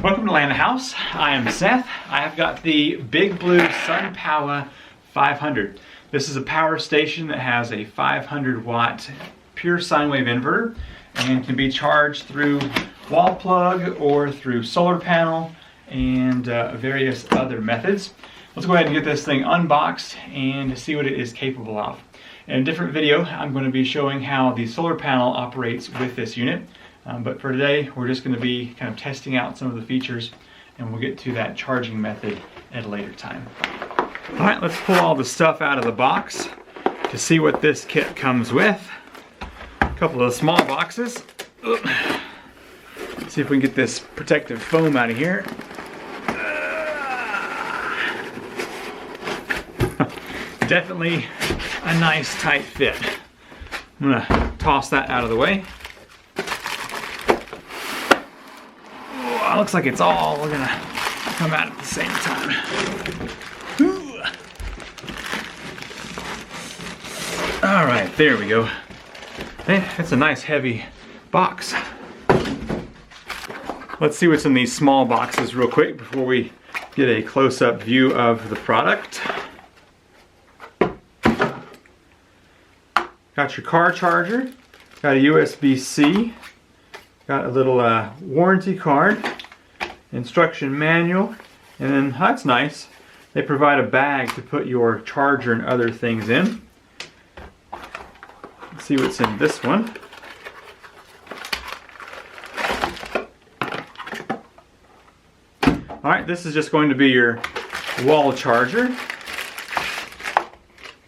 Welcome to Land House. I am Seth. I have got the BigBlue CellPowa 500. This is a power station that has a 500 watt Pure Sine Wave Inverter and can be charged through wall plug or through solar panel and various other methods. Let's go ahead and get this thing unboxed and see what it is capable of. In a different video, I'm going to be showing how the solar panel operates with this unit. But for today, we're just going to be kind of testing out some of the features, and we'll get to that charging method at a later time. All right, let's pull all the stuff out of the box to see what this kit comes with. A couple of small boxes. Let's see if we can get this protective foam out of here. Definitely a nice tight fit. I'm gonna toss that out of the way. Looks like it's all gonna come out at the same time. All right, there we go. It's a nice heavy box. Let's see what's in these small boxes real quick before we get a close-up view of the product. Got your car charger, got a USB-C, got a little warranty card, instruction manual, and then that's nice. They provide a bag to put your charger and other things in. Let's see what's in this one. Alright, this is just going to be your wall charger.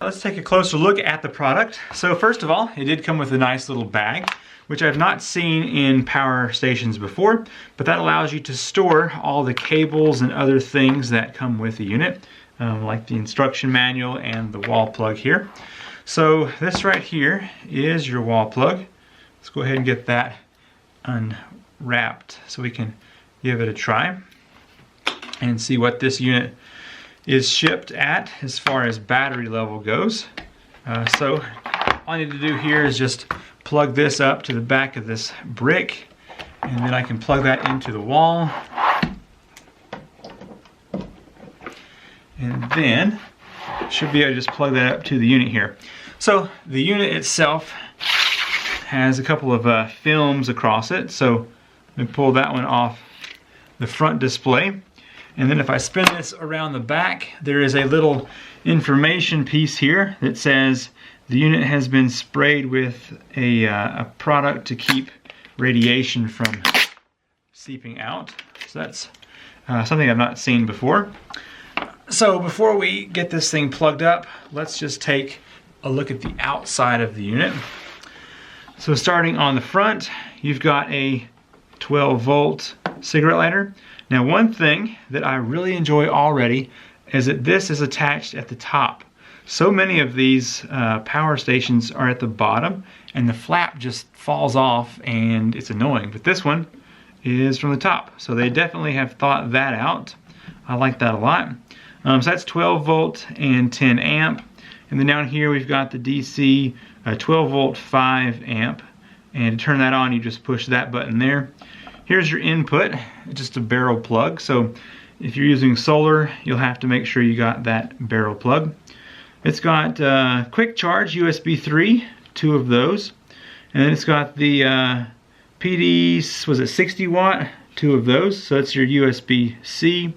Let's take a closer look at the product. So first of all, it did come with a nice little bag, which I've not seen in power stations before, but that allows you to store all the cables and other things that come with the unit, like the instruction manual and the wall plug here. So this right here is your wall plug. Let's go ahead and get that unwrapped so we can give it a try and see what this unit is shipped at as far as battery level goes. So all I need to do here is just plug this up to the back of this brick, and then I can plug that into the wall, and then should be able to just plug that up to the unit here. So the unit itself has a couple of films across it, so let me pull that one off the front display, and then if I spin this around the back, there is a little information piece here that says the unit has been sprayed with a product to keep radiation from seeping out. So that's something I've not seen before. So before we get this thing plugged up, let's just take a look at the outside of the unit. So starting on the front, you've got a 12-volt cigarette lighter. Now one thing that I really enjoy already is that this is attached at the top. So many of these power stations are at the bottom and the flap just falls off and it's annoying, but this one is from the top, so they definitely have thought that out. I like that a lot. So that's 12 volt and 10 amp, and then down here we've got the DC 12 volt 5 amp, and to turn that on you just push that button there. Here's your input, just a barrel plug, so if you're using solar you'll have to make sure you got that barrel plug. It's got quick charge USB 3, 2 of those, and then it's got the PD, was it 60 watt, 2 of those, so that's your USB-C.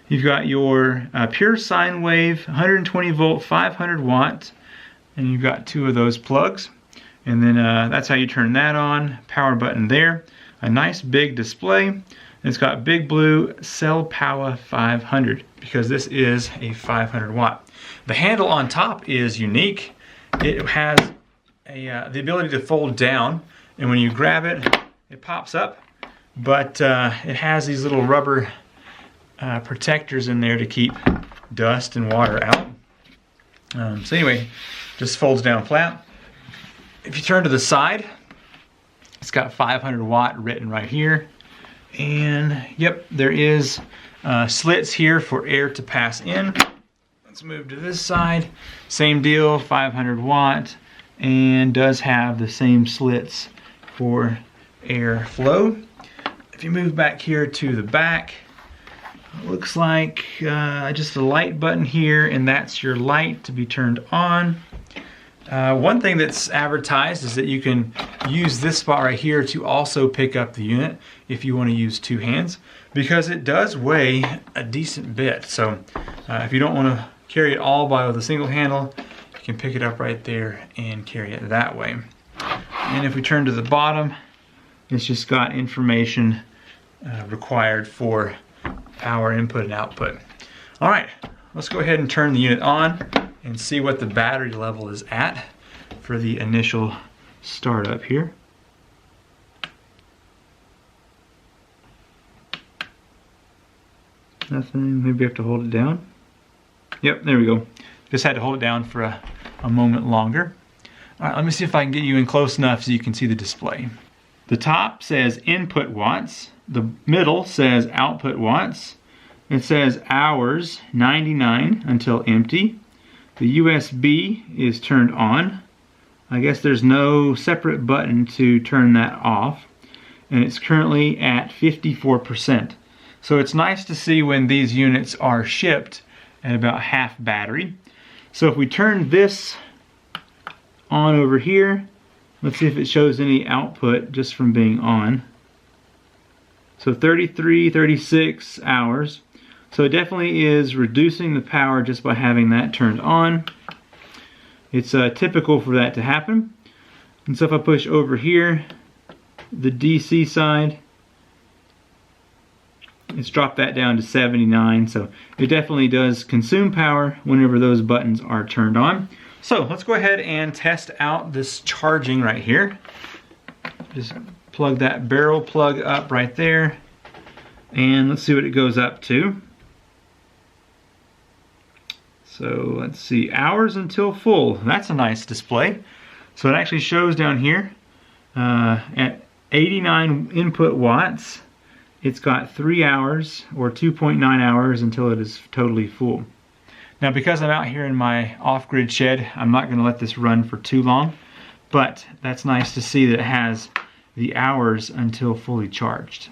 You've got your Pure Sine Wave 120 volt 500 watt, and you've got 2 of those plugs, and then that's how you turn that on. Power button there, a nice big display, and it's got BigBlue CellPowa 500 because this is a 500 watt. The handle on top is unique. It has the ability to fold down, and when you grab it, it pops up, but it has these little rubber protectors in there to keep dust and water out. So anyway, just folds down flat. If you turn to the side, it's got 500 watt written right here, and yep, there is slits here for air to pass in. Let's move to this side. Same deal, 500 watt, and does have the same slits for air flow. if you move back here to the back, it looks like just a light button here, and that's your light to be turned on. One thing that's advertised is that you can use this spot right here to also pick up the unit if you want to use two hands, because it does weigh a decent bit. So if you don't want to carry it all by with a single handle, you can pick it up right there and carry it that way. And if we turn to the bottom, it's just got information required for power input and output. All right, let's go ahead and turn the unit on and see what the battery level is at for the initial startup here. Nothing, maybe I have to hold it down. Yep, there we go. Just had to hold it down for a moment longer. All right, let me see if I can get you in close enough so you can see the display. The top says input watts. The middle says output watts. It says hours, 99 until empty. The USB is turned on. I guess there's no separate button to turn that off. And it's currently at 54%. So it's nice to see when these units are shipped at about half battery. So if we turn this on over here, let's see if it shows any output just from being on. So 33, 36 hours. So it definitely is reducing the power just by having that turned on. It's typical for that to happen. And so if I push over here, the DC side, it's dropped that down to 79. So it definitely does consume power whenever those buttons are turned on. So let's go ahead and test out this charging right here. Just plug that barrel plug up right there, and let's see what it goes up to. So let's see, hours until full. That's a nice display. So it actually shows down here at 89 input watts, it's got 3 hours or 2.9 hours until it is totally full. Now, because I'm out here in my off-grid shed, I'm not going to let this run for too long, but that's nice to see that it has the hours until fully charged.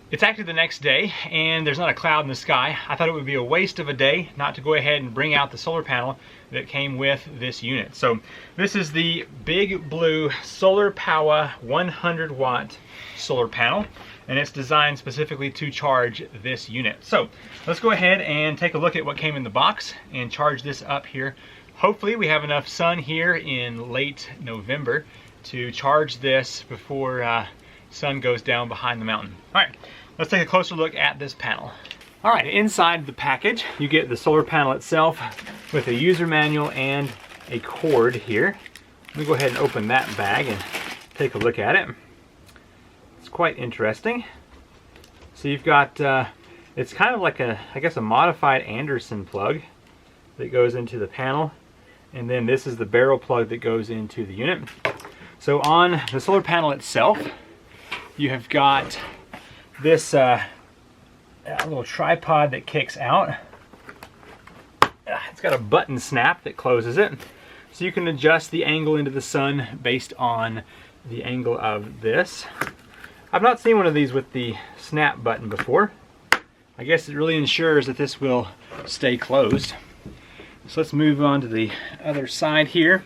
It's actually the next day and there's not a cloud in the sky. I thought it would be a waste of a day not to go ahead and bring out the solar panel that came with this unit. So this is the BigBlue CellPowa 100 watt solar panel, and it's designed specifically to charge this unit. So let's go ahead and take a look at what came in the box and charge this up here. Hopefully we have enough sun here in late November to charge this before sun goes down behind the mountain. All right, let's take a closer look at this panel. All right, inside the package, you get the solar panel itself with a user manual and a cord here. Let me go ahead and open that bag and take a look at it. It's quite interesting. So you've got, it's kind of like a, I guess, a modified Anderson plug that goes into the panel. And then this is the barrel plug that goes into the unit. So on the solar panel itself, you have got this little tripod that kicks out. It's got a button snap that closes it. So you can adjust the angle into the sun based on the angle of this. I've not seen one of these with the snap button before. I guess it really ensures that this will stay closed. So let's move on to the other side here.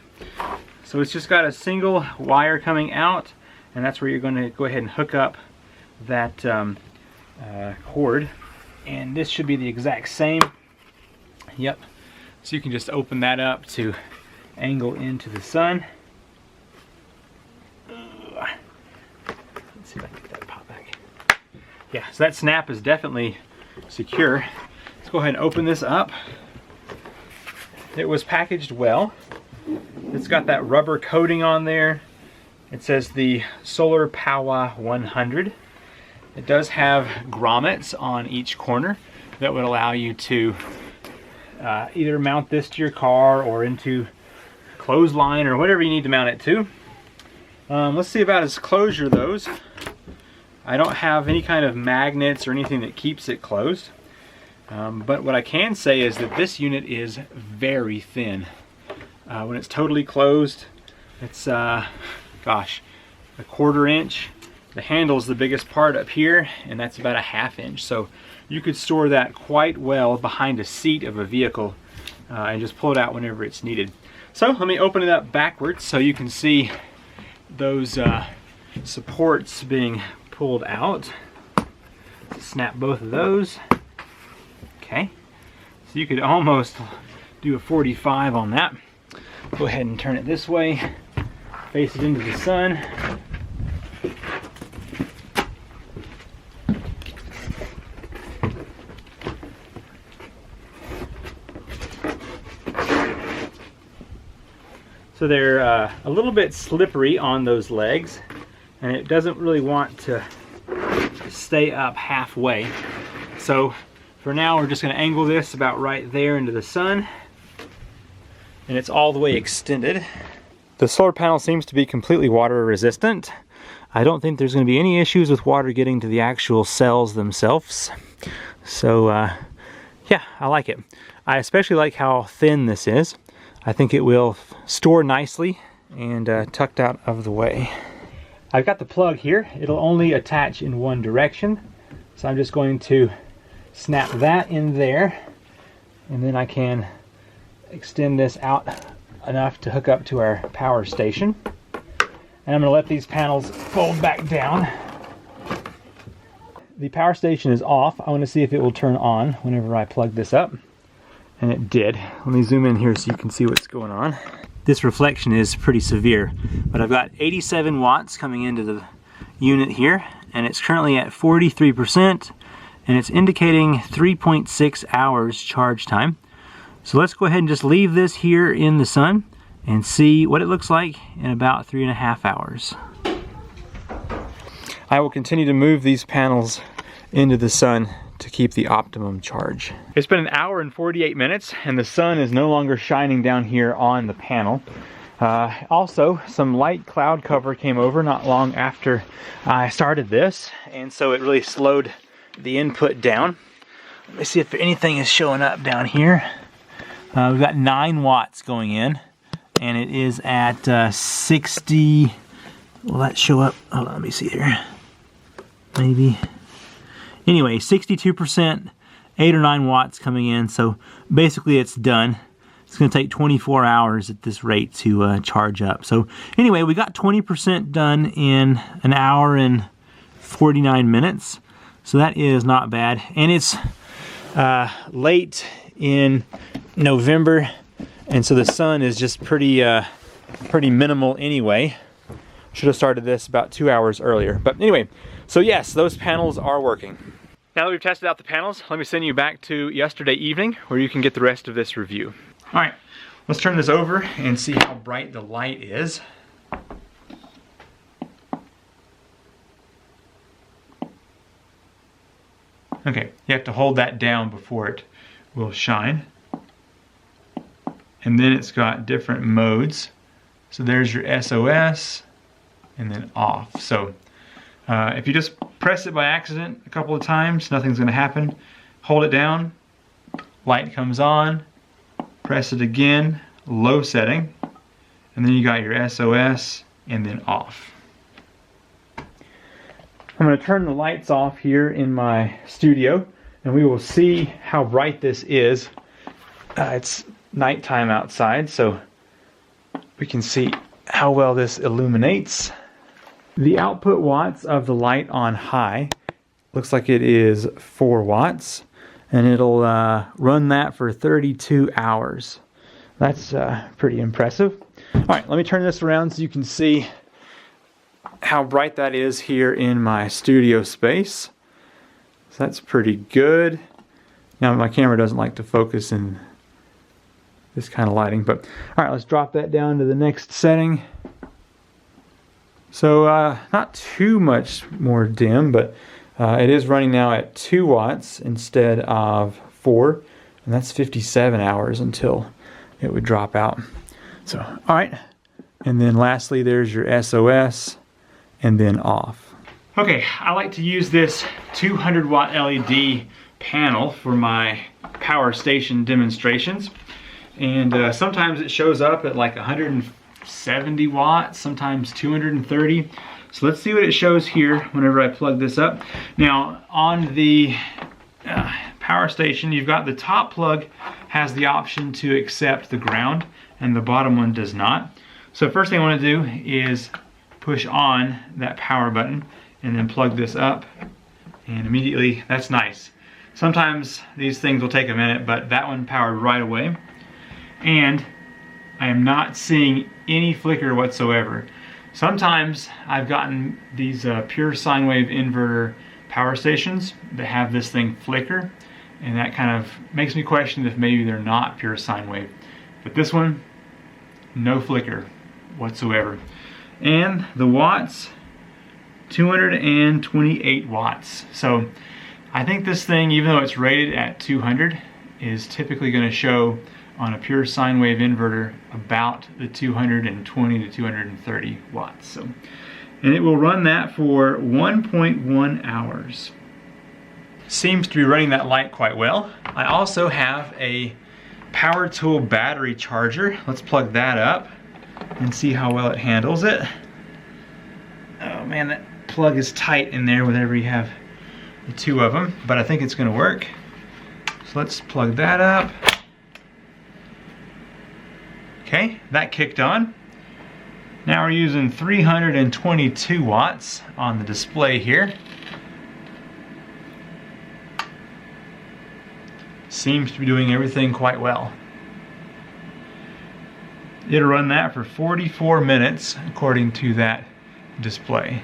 So it's just got a single wire coming out, and that's where you're going to go ahead and hook up that cord. And this should be the exact same. Yep. So you can just open that up to angle into the sun. Let's see if I can get that pop back. Yeah, so that snap is definitely secure. Let's go ahead and open this up. It was packaged well. It's got that rubber coating on there. It says the CellPowa 100. It does have grommets on each corner that would allow you to either mount this to your car or into clothesline or whatever you need to mount it to. Let's see about its closure though. I don't have any kind of magnets or anything that keeps it closed. But what I can say is that this unit is very thin. When it's totally closed, it's, gosh, a 1/4 inch. The handle is the biggest part up here, and that's about a 1/2 inch. So you could store that quite well behind a seat of a vehicle and just pull it out whenever it's needed. So let me open it up backwards so you can see those supports being pulled out. Snap both of those. Okay, so you could almost do a 45 on that. Go ahead and turn it this way, face it into the sun. So they're a little bit slippery on those legs, and it doesn't really want to stay up halfway. So for now, we're just going to angle this about right there into the sun, and it's all the way extended. The solar panel seems to be completely water resistant. I don't think there's going to be any issues with water getting to the actual cells themselves. So yeah, I like it. I especially like how thin this is. I think it will store nicely and tucked out of the way. I've got the plug here. It'll only attach in one direction. So I'm just going to snap that in there, and then I can extend this out enough to hook up to our power station. And I'm going to let these panels fold back down. The power station is off. I want to see if it will turn on whenever I plug this up. And it did. Let me zoom in here so you can see what's going on. This reflection is pretty severe, but I've got 87 watts coming into the unit here, and it's currently at 43%, and it's indicating 3.6 hours charge time. So let's go ahead and just leave this here in the sun and see what it looks like in about 3.5 hours. I will continue to move these panels into the sun to keep the optimum charge. It's been 1 hour and 48 minutes, and the sun is no longer shining down here on the panel. Also, some light cloud cover came over not long after I started this, and so it really slowed the input down. Let me see if anything is showing up down here. We've got 9 watts going in, and it is at 60. Will that show up? Hold on, let me see here. Maybe. Anyway, 62%, 8 or 9 watts coming in, so basically it's done. It's going to take 24 hours at this rate to charge up. So anyway, we got 20% done in 1 hour and 49 minutes, so that is not bad. And it's late in November, and so the sun is just pretty minimal anyway. Should have started this about 2 hours earlier. But anyway, so yes, those panels are working. Now that we've tested out the panels, let me send you back to yesterday evening where you can get the rest of this review. All right, let's turn this over and see how bright the light is. Okay, you have to hold that down before it will shine. And then it's got different modes. So there's your SOS and then off. So if you just press it by accident a couple of times, nothing's going to happen. Hold it down, light comes on, press it again, low setting, and then you got your SOS and then off. I'm going to turn the lights off here in my studio, and we will see how bright this is. It's nighttime outside, so we can see how well this illuminates. The output watts of the light on high looks like it is 4 watts, and it'll run that for 32 hours. That's pretty impressive. All right, let me turn this around so you can see how bright that is here in my studio space. So that's pretty good. Now my camera doesn't like to focus in this kind of lighting, but all right, let's drop that down to the next setting. So not too much more dim, but it is running now at 2 watts instead of 4, and that's 57 hours until it would drop out. So, all right, and then lastly there's your SOS and then off. Okay, I like to use this 200 watt LED panel for my power station demonstrations, and sometimes it shows up at like 170 watts, sometimes 230. So let's see what it shows here whenever I plug this up. Now on the power station, you've got the top plug has the option to accept the ground and the bottom one does not. So first thing I want to do is push on that power button and then plug this up, and immediately, that's nice. Sometimes these things will take a minute, but that one powered right away. And I am not seeing any flicker whatsoever. Sometimes I've gotten these Pure Sine Wave Inverter power stations that have this thing flicker, and that kind of makes me question if maybe they're not pure sine wave. But this one, no flicker whatsoever. And the watts, 228 watts. So I think this thing, even though it's rated at 200, is typically going to show on a pure sine wave inverter about the 220 to 230 watts. So, and it will run that for 1.1 hours. Seems to be running that light quite well. I also have a power tool battery charger. Let's plug that up and see how well it handles it. Oh man, that plug is tight in there whenever you have the two of them, but I think it's going to work. So let's plug that up. Okay, that kicked on. Now we're using 322 watts on the display here. Seems to be doing everything quite well. It'll run that for 44 minutes according to that display.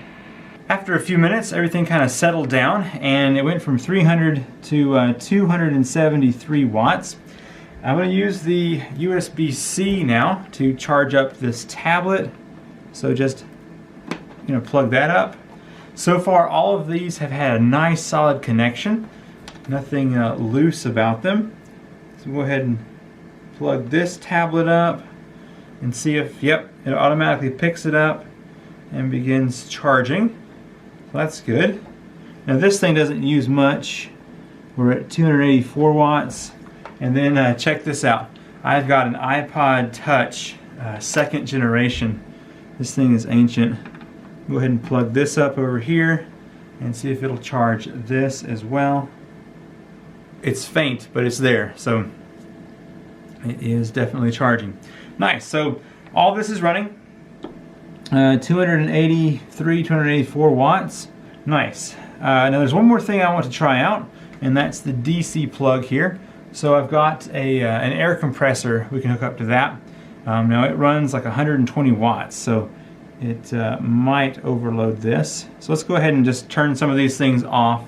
After a few minutes, everything kind of settled down and it went from 300 to 273 watts. I'm going to use the USB-C now to charge up this tablet. So just plug that up. So far all of these have had a nice solid connection. Nothing loose about them. So go ahead and plug this tablet up and see if, yep, it automatically picks it up and begins charging. So that's good. Now this thing doesn't use much. We're at 284 watts. And then check this out. I've got an iPod Touch, second generation. This thing is ancient. Go ahead and plug this up over here and see if it'll charge this as well. It's faint, but it's there, so it is definitely charging. Nice, so all this is running. 283, 284 watts. Nice. Now there's one more thing I want to try out, and that's the DC plug here. So I've got an air compressor we can hook up to that. Now it runs like 120 watts, so it might overload this. So let's go ahead and just turn some of these things off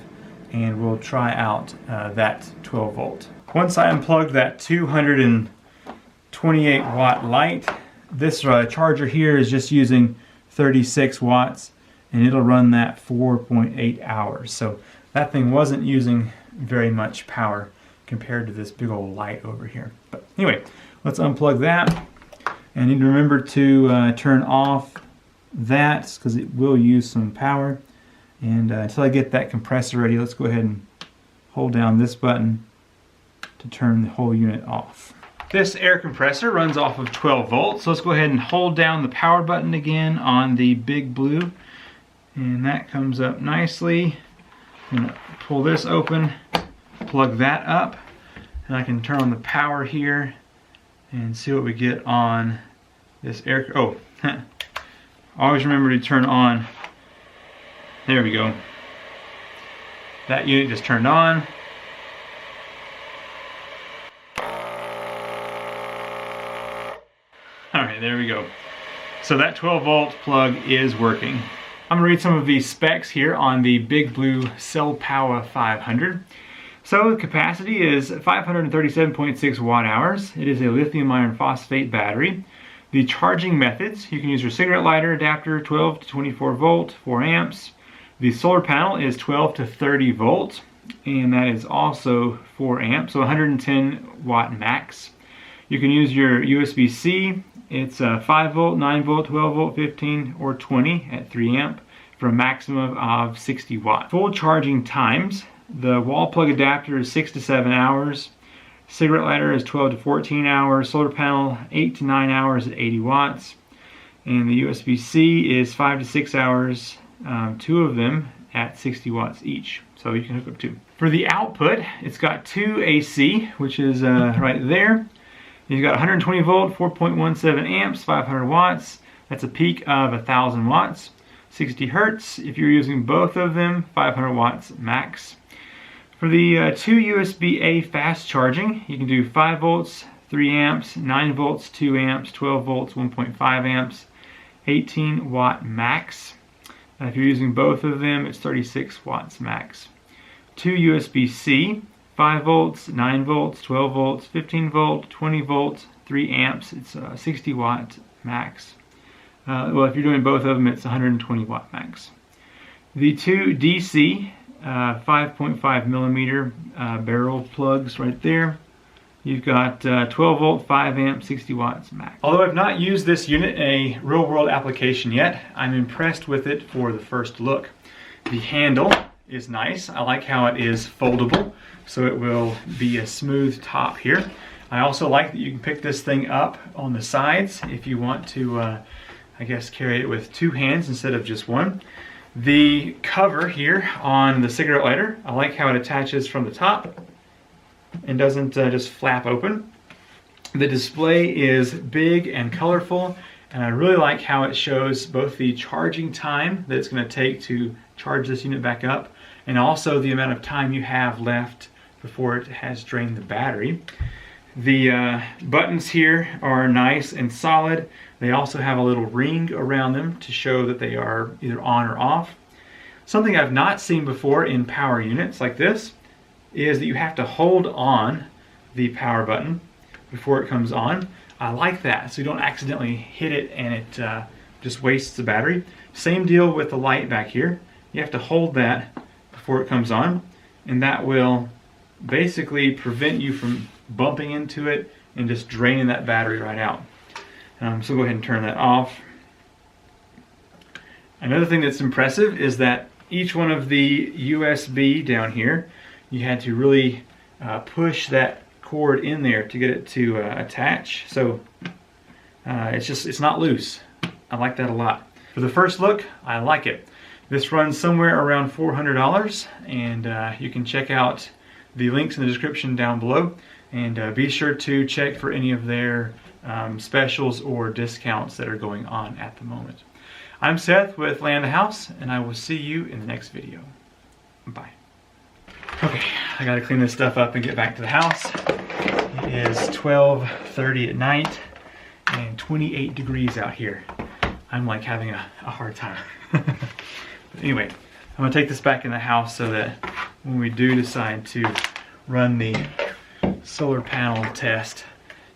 and we'll try out that 12 volt. Once I unplugged that 228 watt light, this charger here is just using 36 watts and it'll run that 4.8 hours. So that thing wasn't using very much power compared to this big old light over here. But anyway, let's unplug that. And I need to remember to turn off that because it will use some power. And until I get that compressor ready, let's go ahead and hold down this button to turn the whole unit off. This air compressor runs off of 12 volts, so let's go ahead and hold down the power button again on the BigBlue, and that comes up nicely. I'm going to pull this open, plug that up, and I can turn on the power here and see what we get on this air. Oh, always remember to turn on. There we go. That unit just turned on. Alright, there we go. So that 12 volt plug is working. I'm going to read some of the specs here on the BigBlue CellPowa 500. So the capacity is 537.6 watt hours. It is a lithium iron phosphate battery. The charging methods, you can use your cigarette lighter adapter, 12 to 24 volt, 4 amps. The solar panel is 12 to 30 volts, and that is also 4 amps, so 110 watt max. You can use your USB-C. It's 5 volt, 9 volt, 12 volt, 15, or 20 at 3 amp for a maximum of 60 watt. Full charging times, the wall plug adapter is 6 to 7 hours. Cigarette lighter is 12 to 14 hours. Solar panel 8 to 9 hours at 80 watts. and the USB-C is 5 to 6 hours, 2 of them at 60 watts each. So you can hook up 2. For the output, it's got 2 AC, which is right there. You've got 120 volt, 4.17 amps, 500 watts. That's a peak of 1,000 watts. 60 hertz, if you're using both of them, 500 watts max. For the 2 USB-A fast charging, you can do 5 volts, 3 amps, 9 volts, 2 amps, 12 volts, 1.5 amps, 18 watt max. If you're using both of them, it's 36 watts max. 2 USB-C, 5 volts, 9 volts, 12 volts, 15 volt, 20 volts, 3 amps. It's 60 watt max. Well, if you're doing both of them, it's 120 watt max. The 2 DC 5.5 millimeter barrel plugs right there. You've got 12 volt, 5 amp, 60 watts max. Although I've not used this unit in a real world application yet, I'm impressed with it for the first look. The handle is nice. I like how it is foldable, so it will be a smooth top here. I also like that you can pick this thing up on the sides if you want to, I guess, carry it with 2 hands instead of just 1. The cover here on the cigarette lighter, I like how it attaches from the top and doesn't just flap open. The display is big and colorful, and I really like how it shows both the charging time that it's going to take to charge this unit back up, and also the amount of time you have left before it has drained the battery. The buttons here are nice and solid. They also have a little ring around them to show that they are either on or off. Something I've not seen before in power units like this is that you have to hold on the power button before it comes on. I like that, so you don't accidentally hit it and it just wastes the battery. Same deal with the light back here. You have to hold that before it comes on, and that will basically prevent you from bumping into it and just draining that battery right out. So go ahead and turn that off. Another thing that's impressive is that each one of the USB down here, you had to really push that cord in there to get it to attach. So it's not loose. I like that a lot. For the first look, I like it. This runs somewhere around $400, and you can check out the links in the description down below, and be sure to check for any of their specials or discounts that are going on at the moment. I'm Seth with Land the House, and I will see you in the next video. Bye. Okay, I gotta clean this stuff up and get back to the house. It is 12:30 at night and 28 degrees out here. I'm like having a hard time. But anyway, I'm gonna take this back in the house so that when we do decide to run the solar panel test,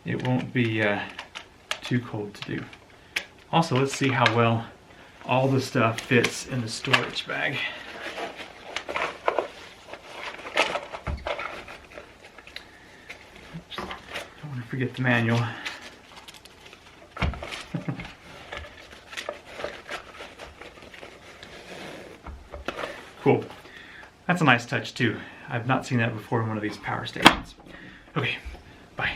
it won't be too cold to do. Also, let's see how well all the stuff fits in the storage bag. Oops, don't want to forget the manual. Cool. That's a nice touch too. I've not seen that before in one of these power stations. Okay, bye.